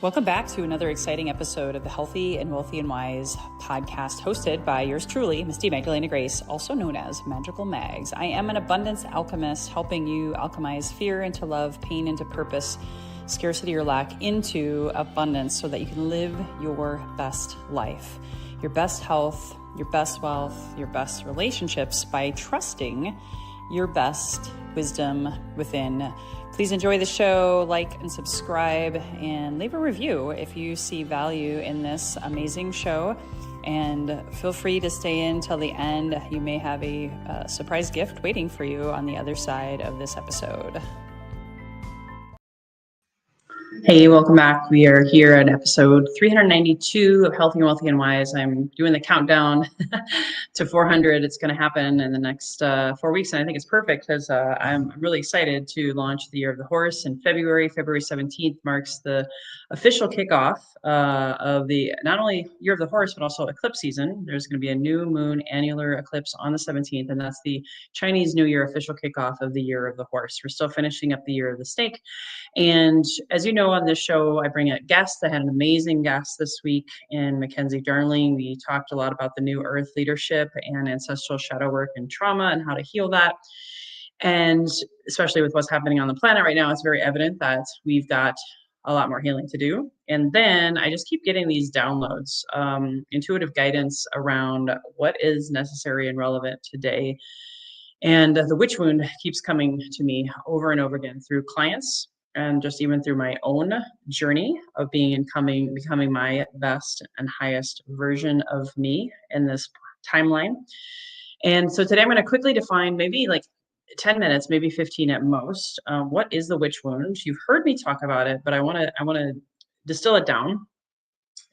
Welcome back to another exciting episode of the Healthy and Wealthy and Wise podcast, hosted by yours truly, Misty Magdalena Grace, also known as Magical Mags. I am an abundance alchemist, helping you alchemize fear into love, pain into purpose, scarcity or lack into abundance, so that you can live your best life, your best health, your best wealth, your best relationships by trusting your best wisdom within. Please enjoy the show, like and subscribe, and leave a review if you see value in this amazing show. And feel free to stay in till the end. You may have a surprise gift waiting for you on the other side of this episode. Hey, welcome back. We are here at episode 392 of Healthy and Wealthy and Wise. I'm doing the countdown to 400. It's going to happen in the next 4 weeks, and I think it's perfect because I'm really excited to launch the Year of the Horse in February. February 17th marks the official kickoff of the not only Year of the Horse, but also eclipse season. There's going to be a new moon annular eclipse on the 17th, and that's the Chinese New Year official kickoff of the Year of the Horse. We're still finishing up the Year of the Snake. And as you know, on this show, I bring out guests. I had an amazing guest this week in Mackenzie Darling. We talked a lot about the new earth leadership and ancestral shadow work and trauma and how to heal that. And especially with what's happening on the planet right now, it's very evident that we've got a lot more healing to do. And then I just keep getting these downloads, intuitive guidance around what is necessary and relevant today. And the witch wound keeps coming to me over and over again through clients, and just even through my own journey of becoming my best and highest version of me in this timeline. And so today I'm going to quickly define, maybe like 10 minutes, maybe 15 at most, what is the witch wound? You've heard me talk about it, but I want to distill it down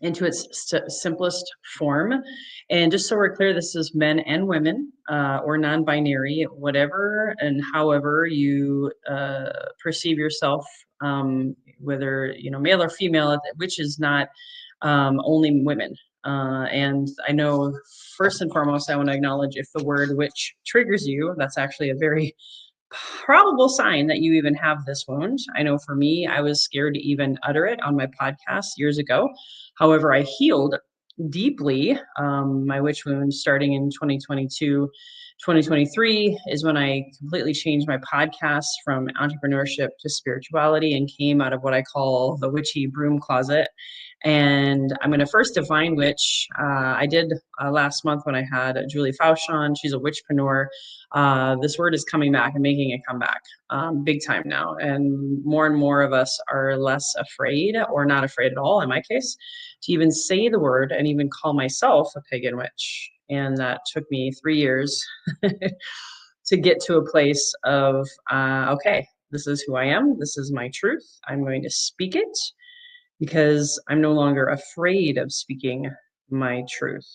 into its simplest form. And just so we're clear, this is men and women, or non-binary, whatever and however you perceive yourself, whether male or female, which is not only women. And I know first and foremost, I want to acknowledge, if the word witch triggers you, that's actually a very probable sign that you even have this wound. I know for me, I was scared to even utter it on my podcast years ago. However, I healed deeply my witch wound starting in 2022. 2023 is when I completely changed my podcast from entrepreneurship to spirituality and came out of what I call the witchy broom closet. And I'm going to first define witch. I did last month when I had Julie Faust on. She's a witchpreneur. This word is coming back and making a comeback big time now. And more of us are less afraid, or not afraid at all, in my case, to even say the word and even call myself a pagan witch. And that took me 3 years to get to a place of, okay, this is who I am. This is my truth. I'm going to speak it, because I'm no longer afraid of speaking my truth.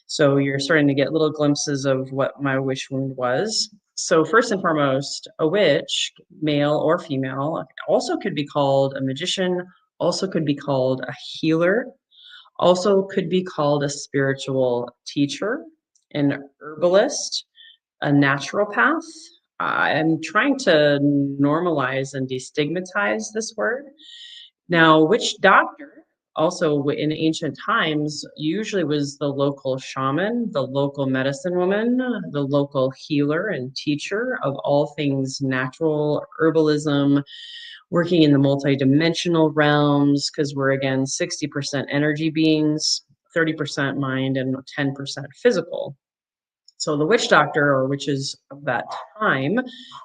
So you're starting to get little glimpses of what my witch wound was. So first and foremost, a witch, male or female, also could be called a magician, also could be called a healer, also could be called a spiritual teacher, an herbalist, a naturopath. I'm trying to normalize and destigmatize this word. Now, witch doctor, also in ancient times, usually was the local shaman, the local medicine woman, the local healer and teacher of all things natural, herbalism, working in the multidimensional realms, because we're, again, 60% energy beings, 30% mind, and 10% physical. So the witch doctor, or witches of that time,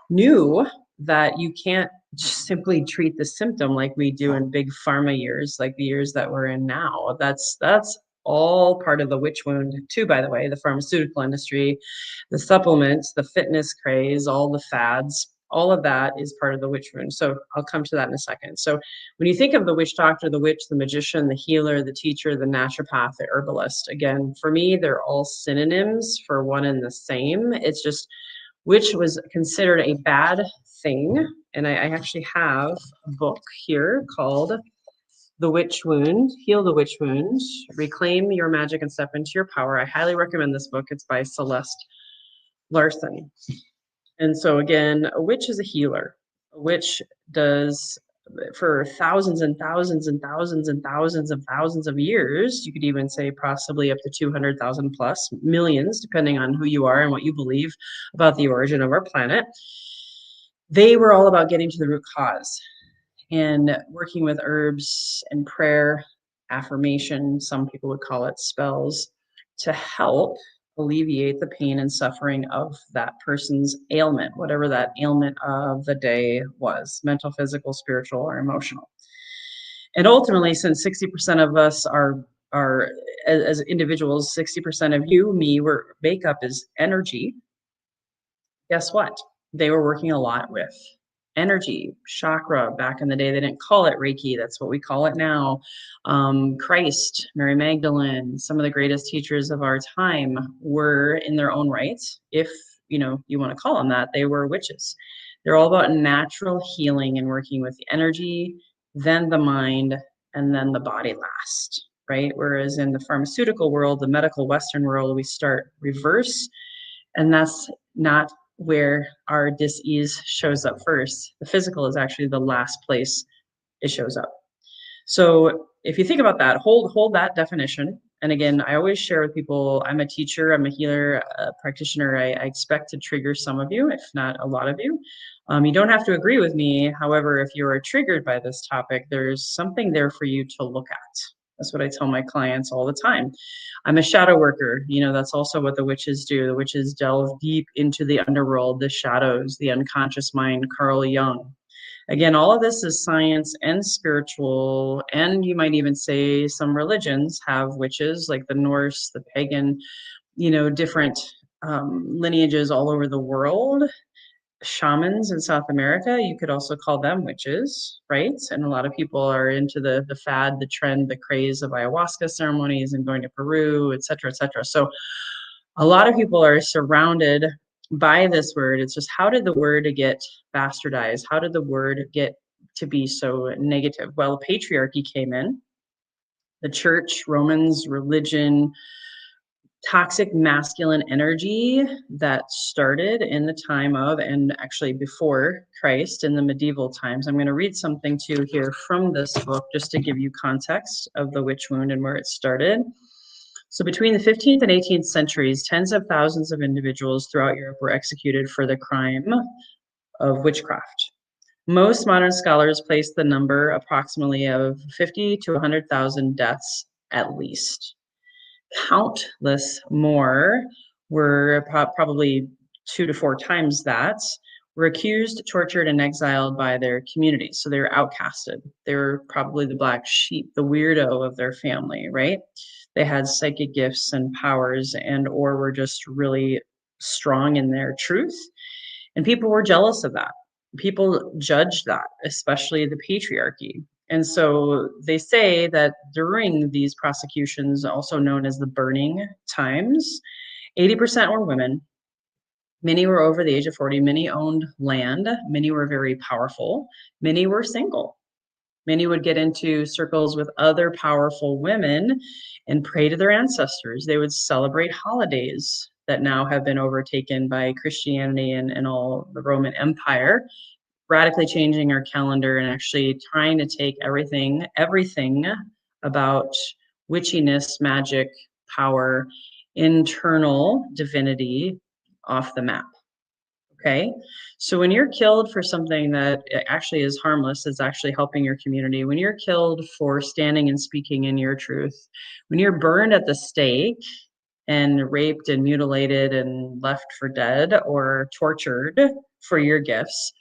knew that you can't just simply treat the symptom like we do in big pharma years, like the years that we're in now. That's all part of the witch wound too, by the way. The pharmaceutical industry, the supplements, the fitness craze, all the fads, all of that is part of the witch wound. So I'll come to that in a second. So when you think of the witch doctor, the witch, the magician, the healer, the teacher, the naturopath, the herbalist, again, for me, they're all synonyms for one and the same. It's just witch was considered a bad thing. And I actually have a book here called The Witch Wound, Heal the Witch Wound, Reclaim Your Magic and Step into Your Power. I highly recommend this book. It's by Celeste Larson. And so again, a witch is a healer. A witch does for thousands and thousands and thousands and thousands of thousands of years. You could even say possibly up to 200,000 plus millions, depending on who you are and what you believe about the origin of our planet. They were all about getting to the root cause and working with herbs and prayer, affirmation, some people would call it spells, to help alleviate the pain and suffering of that person's ailment, whatever that ailment of the day was, mental, physical, spiritual, or emotional. And ultimately, since 60% of us are as individuals, 60% of you, me, we're makeup is energy. Guess what? They were working a lot with energy, chakra. Back in the day, they didn't call it Reiki. That's what we call it now. Christ, Mary Magdalene, some of the greatest teachers of our time were in their own right. If you want to call them that, they were witches. They're all about natural healing and working with the energy, then the mind, and then the body last, right? Whereas in the pharmaceutical world, the medical Western world, we start reverse, and that's not where our dis-ease shows up first. The physical is actually the last place it shows up. So if you think about that, hold that definition. And again, I always share with people, I'm a teacher, I'm a healer, a practitioner. I expect to trigger some of you, if not a lot of you. You don't have to agree with me. However, if you are triggered by this topic, there's something there for you to look at. That's what I tell my clients all the time. I'm a shadow worker. That's also what the witches do. The witches delve deep into the underworld, the shadows, the unconscious mind, Carl Jung. Again, all of this is science and spiritual, and you might even say some religions have witches, like the Norse, the pagan, different lineages all over the world. Shamans in South America, you could also call them witches, right? And a lot of people are into the fad, the trend, the craze of ayahuasca ceremonies and going to Peru, et cetera, et cetera. So a lot of people are surrounded by this word. It's just, how did the word get bastardized? How did the word get to be so negative? Well, patriarchy came in. The church, Romans, religion, toxic masculine energy that started in the time of, and actually before Christ, in the medieval times. I'm going to read something too here from this book, just to give you context of the witch wound and where it started. So between the 15th and 18th centuries, tens of thousands of individuals throughout Europe were executed for the crime of witchcraft. Most modern scholars place the number approximately of 50 to 100,000 deaths at least. Countless more were probably 2 to 4 times that, were accused, tortured, and exiled by their communities. So they were outcasted. They were probably the black sheep, the weirdo of their family, right? They had psychic gifts and powers, and or were just really strong in their truth. And people were jealous of that. People judged that, especially the patriarchy. And so they say that during these prosecutions, also known as the burning times, 80% were women. Many were over the age of 40. Many owned land. Many were very powerful. Many were single. Many would get into circles with other powerful women and pray to their ancestors. They would celebrate holidays that now have been overtaken by Christianity and all the Roman Empire, radically changing our calendar and actually trying to take everything about witchiness, magic, power, internal divinity off the map. Okay. So when you're killed for something that actually is harmless, is actually helping your community, when you're killed for standing and speaking in your truth, when you're burned at the stake and raped and mutilated and left for dead or tortured for your gifts,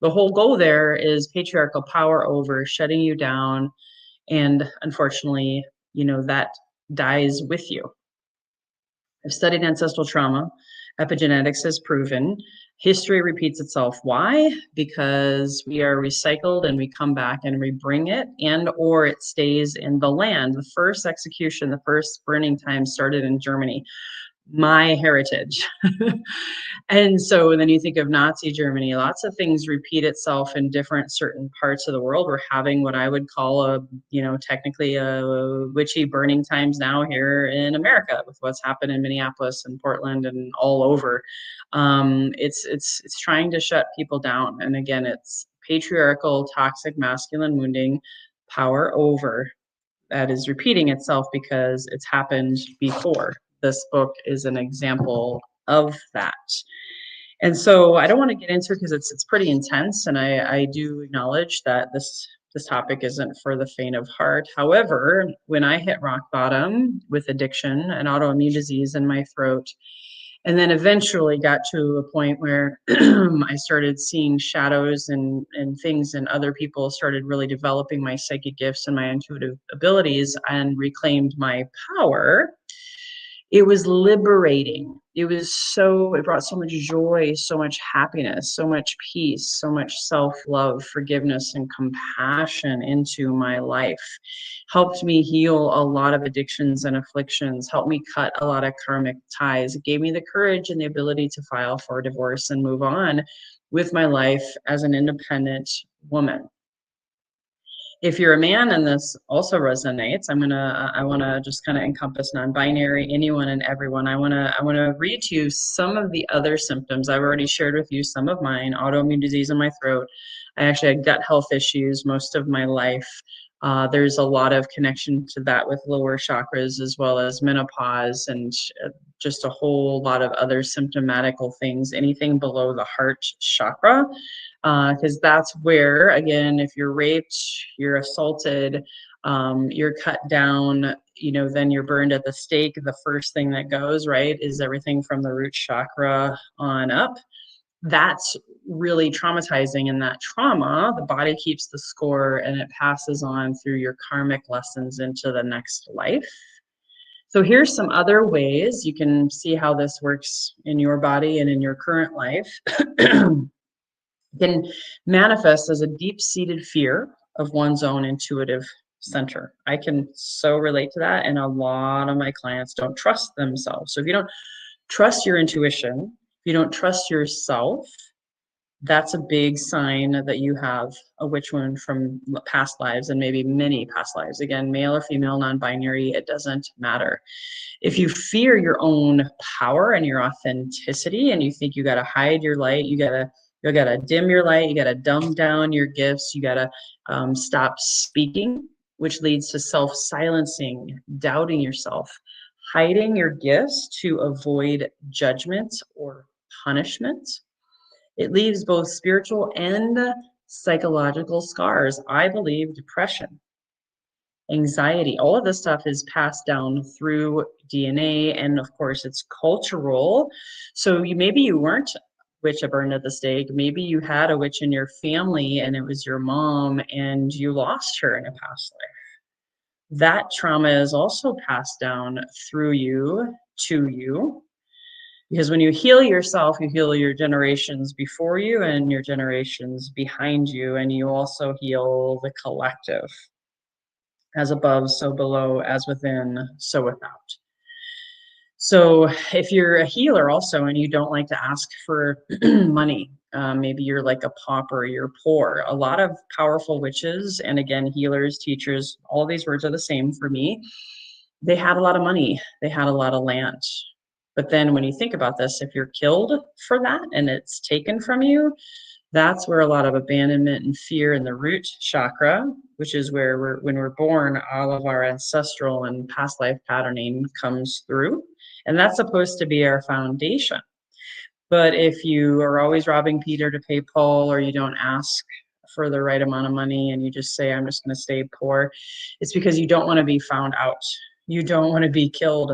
the whole goal there is patriarchal power over shutting you down. And unfortunately, that dies with you. I've studied ancestral trauma. Epigenetics has proven history repeats itself. Why? Because we are recycled and we come back and we bring it, and or it stays in the land. The first execution, the first burning time started in Germany. My heritage. And so then you think of Nazi Germany, lots of things repeat itself in different certain parts of the world. We're having what I would call technically a witchy burning times now here in America with what's happened in Minneapolis and Portland and all over. It's trying to shut people down. And again, it's patriarchal, toxic, masculine wounding, power over, that is repeating itself because it's happened before. This book is an example of that. And so I don't want to get into it because it's pretty intense, and I do acknowledge that this topic isn't for the faint of heart. However, when I hit rock bottom with addiction and autoimmune disease in my throat, and then eventually got to a point where I started seeing shadows and things, and other people started really developing my psychic gifts and my intuitive abilities and reclaimed my power. It was liberating. It brought so much joy, so much happiness, so much peace, so much self-love, forgiveness, and compassion into my life. Helped me heal a lot of addictions and afflictions, helped me cut a lot of karmic ties. It gave me the courage and the ability to file for divorce and move on with my life as an independent woman. If you're a man and this also resonates, I want to just kind of encompass non-binary, anyone and everyone. I want to read to you some of the other symptoms. I've already shared with you some of mine: autoimmune disease in my throat. I actually had gut health issues most of my life. There's a lot of connection to that with lower chakras, as well as menopause, and just a whole lot of other symptomatical things, anything below the heart chakra, because that's where, again, if you're raped, you're assaulted, you're cut down, then you're burned at the stake. The first thing that goes, right, is everything from the root chakra on up. That's really traumatizing. And that trauma, the body keeps the score, and it passes on through your karmic lessons into the next life. So here's some other ways you can see how this works in your body and in your current life. Can manifest as a deep-seated fear of one's own intuitive center. I can so relate to that, and a lot of my clients don't trust themselves. So if you don't trust your intuition, if you don't trust yourself, that's a big sign that you have a witch wound from past lives, and maybe many past lives. Again, male or female, non-binary, it doesn't matter. If you fear your own power and your authenticity, and you think you got to hide your light, you got to dim your light, you got to dumb down your gifts, you got to stop speaking, which leads to self-silencing, doubting yourself, hiding your gifts to avoid judgment or punishment. It leaves both spiritual and psychological scars. I believe depression, anxiety, all of this stuff is passed down through DNA, and of course it's cultural. So maybe you weren't witch burned at the stake. Maybe you had a witch in your family and it was your mom and you lost her in a past life. That trauma is also passed down through you to you. Because when you heal yourself, you heal your generations before you and your generations behind you, and you also heal the collective. As above, so below, as within, so without. So if you're a healer also and you don't like to ask for money, maybe you're like a pauper, you're poor. A lot of powerful witches, and again, healers, teachers, all these words are the same for me. They had a lot of money, they had a lot of land. But then when you think about this, if you're killed for that and it's taken from you, that's where a lot of abandonment and fear in the root chakra, which is where when we're born, all of our ancestral and past life patterning comes through. And that's supposed to be our foundation. But if you are always robbing Peter to pay Paul, or you don't ask for the right amount of money and you just say, I'm just going to stay poor, it's because you don't want to be found out. You don't want to be killed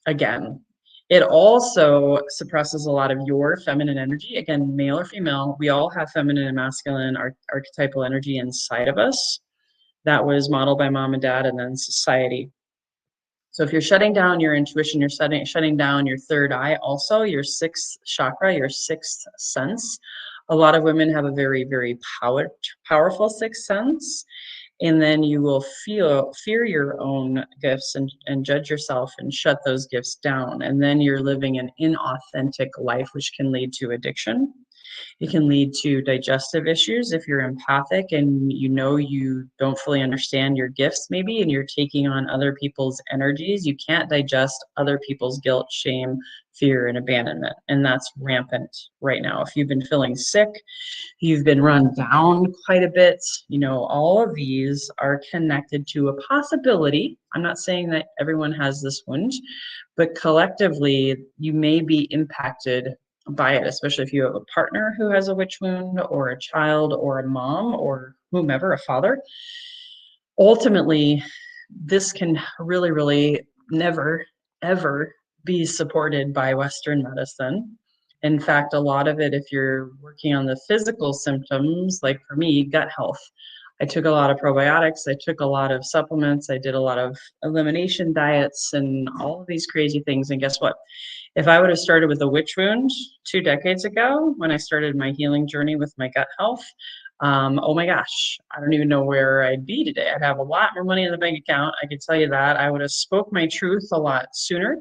again. It also suppresses a lot of your feminine energy. Again, male or female, we all have feminine and masculine archetypal energy inside of us. That was modeled by mom and dad, and then society. So if you're shutting down your intuition, you're shutting down your third eye, also your sixth chakra, your sixth sense. A lot of women have a very, very powerful sixth sense. And then you will fear your own gifts and judge yourself and shut those gifts down. And then you're living an inauthentic life, which can lead to addiction. It can lead to digestive issues if you're empathic and you know you don't fully understand your gifts, maybe, and you're taking on other people's energies. You can't digest other people's guilt, shame, fear, and abandonment. And that's rampant right now. If you've been feeling sick, you've been run down quite a bit, all of these are connected to a possibility. I'm not saying that everyone has this wound, but collectively, you may be impacted by it, especially if you have a partner who has a witch wound, or a child, or a mom, or whomever, a father. Ultimately, this can really, really never, ever be supported by Western medicine. In fact, a lot of it, if you're working on the physical symptoms, like for me, gut health, I took a lot of probiotics, I took a lot of supplements, I did a lot of elimination diets and all of these crazy things. And guess what? If I would have started with a witch wound 2 decades ago, when I started my healing journey with my gut health, oh my gosh, I don't even know where I'd be today. I'd have a lot more money in the bank account. I could tell you that. I would have spoke my truth a lot sooner.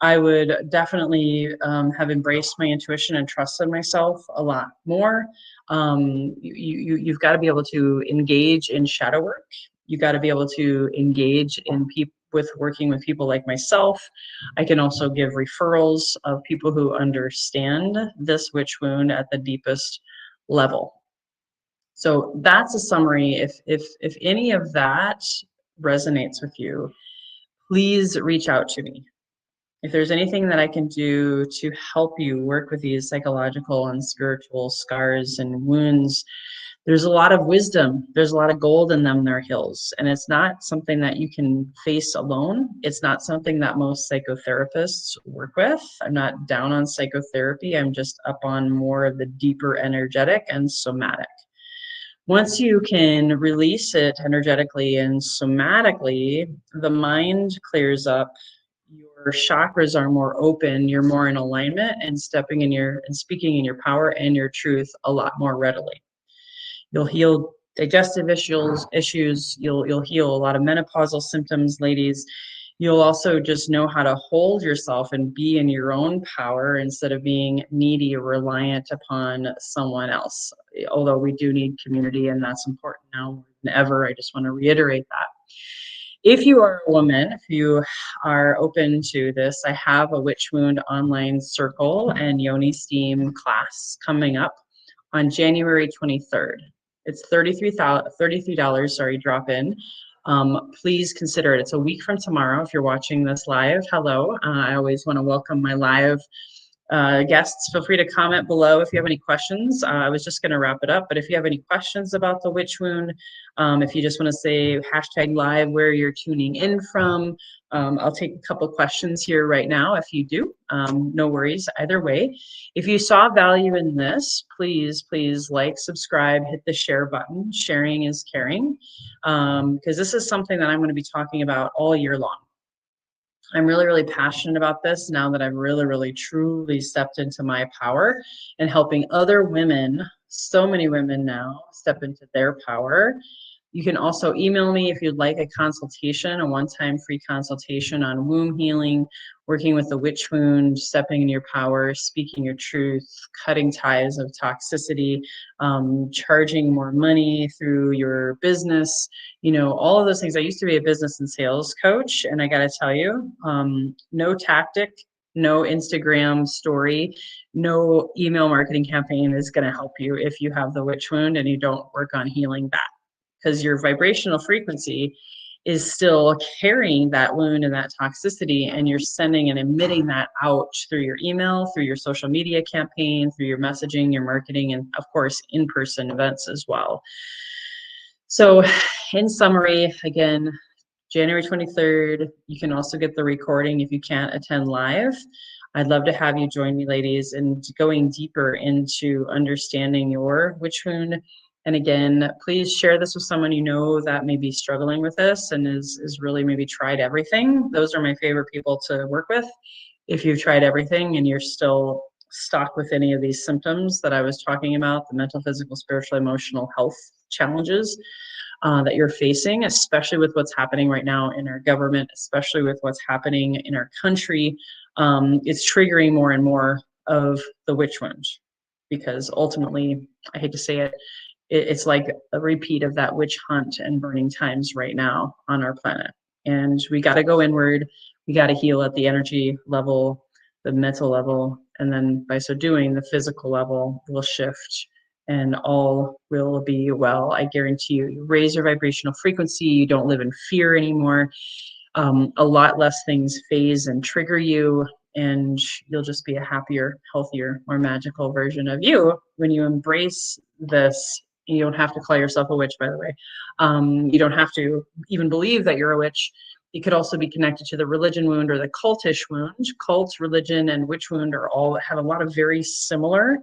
I would definitely have embraced my intuition and trusted myself a lot more. You've got to be able to engage in shadow work. You got to be able to engage in with working with people like myself. I can also give referrals of people who understand this witch wound at the deepest level. So that's a summary. If any of that resonates with you, please reach out to me. If there's anything that I can do to help you work with these psychological and spiritual scars and wounds, there's a lot of wisdom. There's a lot of gold in them, their hills. And it's not something that you can face alone. It's not something that most psychotherapists work with. I'm not down on psychotherapy. I'm just up on more of the deeper energetic and somatic. Once you can release it energetically and somatically, the mind clears up, your chakras are more open, you're more in alignment and stepping in your and speaking in your power and your truth a lot more readily. You'll heal digestive issues, you'll heal a lot of menopausal symptoms, ladies. You'll also just know how to hold yourself and be in your own power instead of being needy or reliant upon someone else. Although we do need community, and that's important now more than ever. I just want to reiterate that. If you are a woman, if you are open to this, I have a witch wound online circle and yoni steam class coming up on January 23rd. It's $33, drop in. Please consider it. It's a week from tomorrow. If you're watching this live, hello. I always want to welcome my live guests. Feel free to comment below if you have any questions. I was just going to wrap it up, but if you have any questions about the witch wound, if you just want to say #live where you're tuning in from, I'll take a couple questions here right now if you do. No worries either way. If you saw value in this, please like, subscribe, hit the share button. Sharing is caring, because this is something that I'm going to be talking about all year long. I'm really, really passionate about this now that I've really, really, truly stepped into my power and helping other women, so many women now, step into their power. You can also email me if you'd like a consultation, a one-time free consultation on womb healing, working with the witch wound, stepping in your power, speaking your truth, cutting ties of toxicity, charging more money through your business, all of those things. I used to be a business and sales coach, and I got to tell you, no tactic, no Instagram story, no email marketing campaign is going to help you if you have the witch wound and you don't work on healing that. Because your vibrational frequency is still carrying that wound and that toxicity, and you're sending and emitting that out through your email, through your social media campaign, through your messaging, your marketing, and of course, in-person events as well. So in summary, again, January 23rd, you can also get the recording if you can't attend live. I'd love to have you join me, ladies, in going deeper into understanding your witch wound. And again, please share this with someone you know that may be struggling with this and is really maybe tried everything. Those are my favorite people to work with. If you've tried everything and you're still stuck with any of these symptoms that I was talking about, the mental, physical, spiritual, emotional health challenges that you're facing, especially with what's happening right now in our government, especially with what's happening in our country, it's triggering more and more of the witch wound. because ultimately, I hate to say it, it's like a repeat of that witch hunt and burning times right now on our planet. And we got to go inward. We got to heal at the energy level, the mental level, and then by so doing, the physical level will shift and all will be well. I guarantee you, you raise your vibrational frequency. You don't live in fear anymore. A lot less things phase and trigger you, and you'll just be a happier, healthier, more magical version of you when you embrace this. You don't have to call yourself a witch, by the way. You don't have to even believe that you're a witch. It could also be connected to the religion wound or the cultish wound. Cult, religion, and witch wound are all have a lot of very similar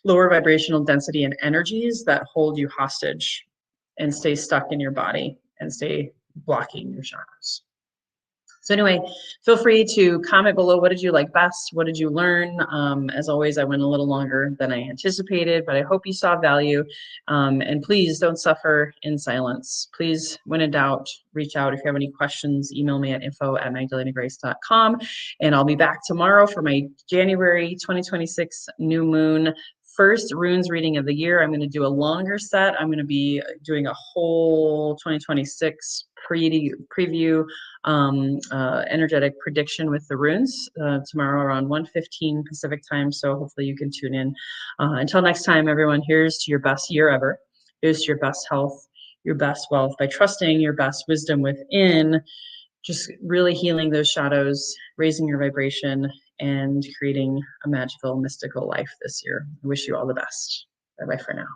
lower vibrational density and energies that hold you hostage and stay stuck in your body and stay blocking your chakras. So anyway, feel free to comment below. What did you like best? What did you learn? As always, I went a little longer than I anticipated, but I hope you saw value. And please don't suffer in silence. Please, when in doubt, reach out. If you have any questions, email me at info@magdalenagrace.com. And I'll be back tomorrow for my January 2026 new moon first runes reading of the year. I'm going to do a longer set. I'm going to be doing a whole 2026 preview energetic prediction with the runes tomorrow around 1:15 Pacific time. So hopefully you can tune in. Until next time, everyone, here's to your best year ever. Here's to your best health, your best wealth by trusting your best wisdom within, just really healing those shadows, raising your vibration, and creating a magical, mystical life this year. I wish you all the best. Bye-bye for now.